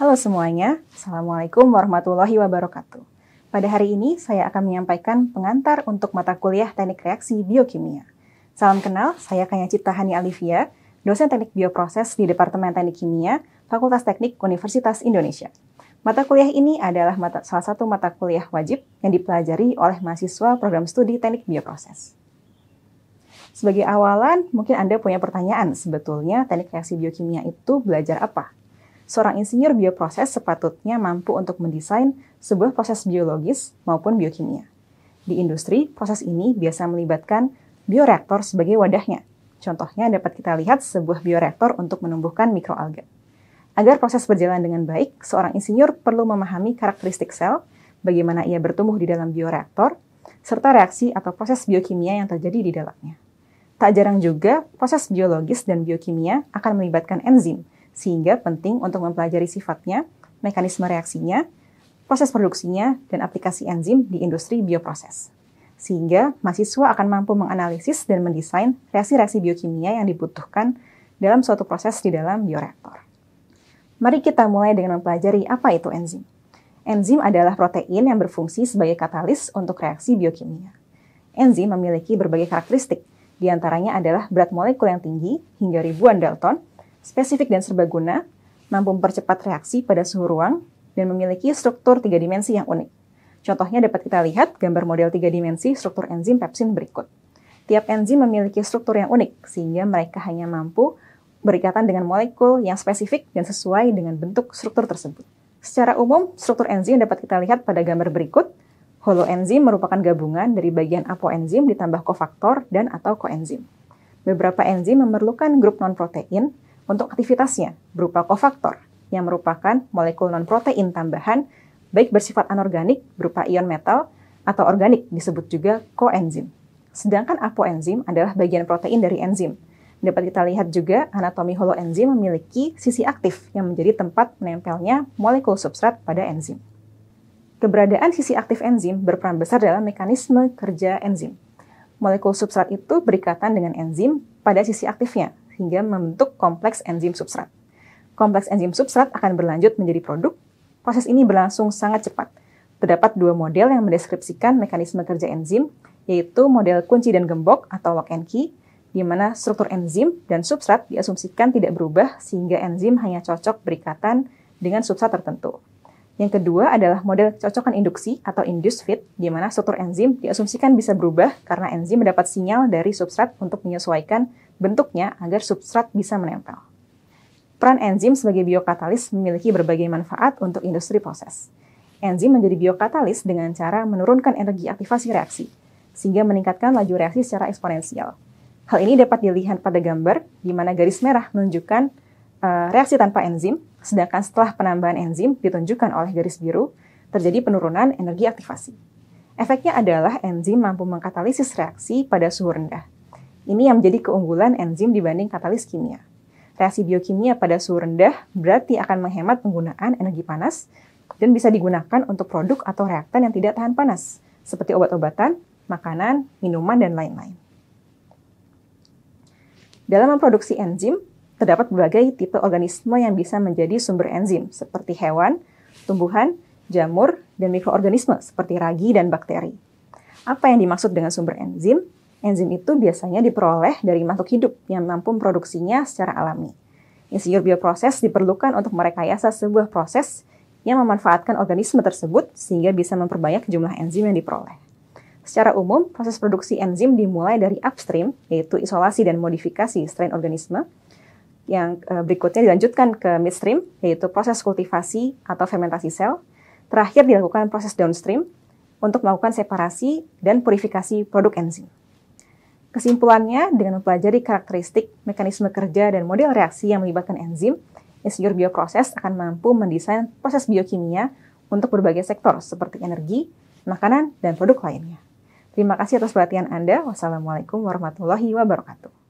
Halo semuanya, Assalamualaikum warahmatullahi wabarakatuh. Pada hari ini saya akan menyampaikan pengantar untuk mata kuliah Teknik Reaksi Biokimia. Salam kenal, saya Kanya Ciptahani Alivia, dosen Teknik Bioproses di Departemen Teknik Kimia, Fakultas Teknik Universitas Indonesia. Mata kuliah ini adalah salah satu mata kuliah wajib yang dipelajari oleh mahasiswa program studi Teknik Bioproses. Sebagai awalan, mungkin Anda punya pertanyaan, sebetulnya Teknik Reaksi Biokimia itu belajar apa? Seorang insinyur bioproses sepatutnya mampu untuk mendesain sebuah proses biologis maupun biokimia. Di industri, proses ini biasa melibatkan bioreaktor sebagai wadahnya. Contohnya dapat kita lihat sebuah bioreaktor untuk menumbuhkan mikroalga. Agar proses berjalan dengan baik, seorang insinyur perlu memahami karakteristik sel, bagaimana ia bertumbuh di dalam bioreaktor, serta reaksi atau proses biokimia yang terjadi di dalamnya. Tak jarang juga, proses biologis dan biokimia akan melibatkan enzim, sehingga penting untuk mempelajari sifatnya, mekanisme reaksinya, proses produksinya, dan aplikasi enzim di industri bioproses. Sehingga mahasiswa akan mampu menganalisis dan mendesain reaksi-reaksi biokimia yang dibutuhkan dalam suatu proses di dalam bioreaktor. Mari kita mulai dengan mempelajari apa itu enzim. Enzim adalah protein yang berfungsi sebagai katalis untuk reaksi biokimia. Enzim memiliki berbagai karakteristik, di antaranya adalah berat molekul yang tinggi hingga ribuan Dalton, spesifik dan serbaguna, mampu mempercepat reaksi pada suhu ruang, dan memiliki struktur 3 dimensi yang unik. Contohnya dapat kita lihat gambar model 3 dimensi struktur enzim pepsin berikut. Tiap enzim memiliki struktur yang unik, sehingga mereka hanya mampu berikatan dengan molekul yang spesifik dan sesuai dengan bentuk struktur tersebut. Secara umum, struktur enzim dapat kita lihat pada gambar berikut. Holoenzim merupakan gabungan dari bagian apoenzim ditambah kofaktor dan atau koenzim. Beberapa enzim memerlukan grup non-protein untuk aktivitasnya berupa kofaktor yang merupakan molekul non-protein tambahan baik bersifat anorganik berupa ion metal atau organik disebut juga koenzim. Sedangkan apoenzim adalah bagian protein dari enzim. Dapat kita lihat juga anatomi holoenzim memiliki sisi aktif yang menjadi tempat menempelnya molekul substrat pada enzim. Keberadaan sisi aktif enzim berperan besar dalam mekanisme kerja enzim. Molekul substrat itu berikatan dengan enzim pada sisi aktifnya, hingga membentuk kompleks enzim substrat. Kompleks enzim substrat akan berlanjut menjadi produk. Proses ini berlangsung sangat cepat. Terdapat 2 model yang mendeskripsikan mekanisme kerja enzim, yaitu model kunci dan gembok atau lock and key, di mana struktur enzim dan substrat diasumsikan tidak berubah sehingga enzim hanya cocok berikatan dengan substrat tertentu. Yang kedua adalah model cocokan induksi atau induced fit, di mana struktur enzim diasumsikan bisa berubah karena enzim mendapat sinyal dari substrat untuk menyesuaikan bentuknya agar substrat bisa menempel. Peran enzim sebagai biokatalis memiliki berbagai manfaat untuk industri proses. Enzim menjadi biokatalis dengan cara menurunkan energi aktivasi reaksi, sehingga meningkatkan laju reaksi secara eksponensial. Hal ini dapat dilihat pada gambar, di mana garis merah menunjukkan reaksi tanpa enzim, sedangkan setelah penambahan enzim ditunjukkan oleh garis biru, terjadi penurunan energi aktivasi. Efeknya adalah enzim mampu mengkatalisis reaksi pada suhu rendah. Ini yang menjadi keunggulan enzim dibanding katalis kimia. Reaksi biokimia pada suhu rendah berarti akan menghemat penggunaan energi panas dan bisa digunakan untuk produk atau reaktan yang tidak tahan panas, seperti obat-obatan, makanan, minuman, dan lain-lain. Dalam memproduksi enzim, terdapat berbagai tipe organisme yang bisa menjadi sumber enzim, seperti hewan, tumbuhan, jamur, dan mikroorganisme seperti ragi dan bakteri. Apa yang dimaksud dengan sumber enzim? Enzim itu biasanya diperoleh dari makhluk hidup yang mampu memproduksinya secara alami. Insinyur bioproses diperlukan untuk merekayasa sebuah proses yang memanfaatkan organisme tersebut sehingga bisa memperbanyak jumlah enzim yang diperoleh. Secara umum, proses produksi enzim dimulai dari upstream, yaitu isolasi dan modifikasi strain organisme. Yang berikutnya dilanjutkan ke midstream, yaitu proses kultivasi atau fermentasi sel. Terakhir dilakukan proses downstream untuk melakukan separasi dan purifikasi produk enzim. Kesimpulannya, dengan mempelajari karakteristik, mekanisme kerja, dan model reaksi yang melibatkan enzim, insinyur bioproses akan mampu mendesain proses biokimia untuk berbagai sektor seperti energi, makanan, dan produk lainnya. Terima kasih atas perhatian Anda. Wassalamualaikum warahmatullahi wabarakatuh.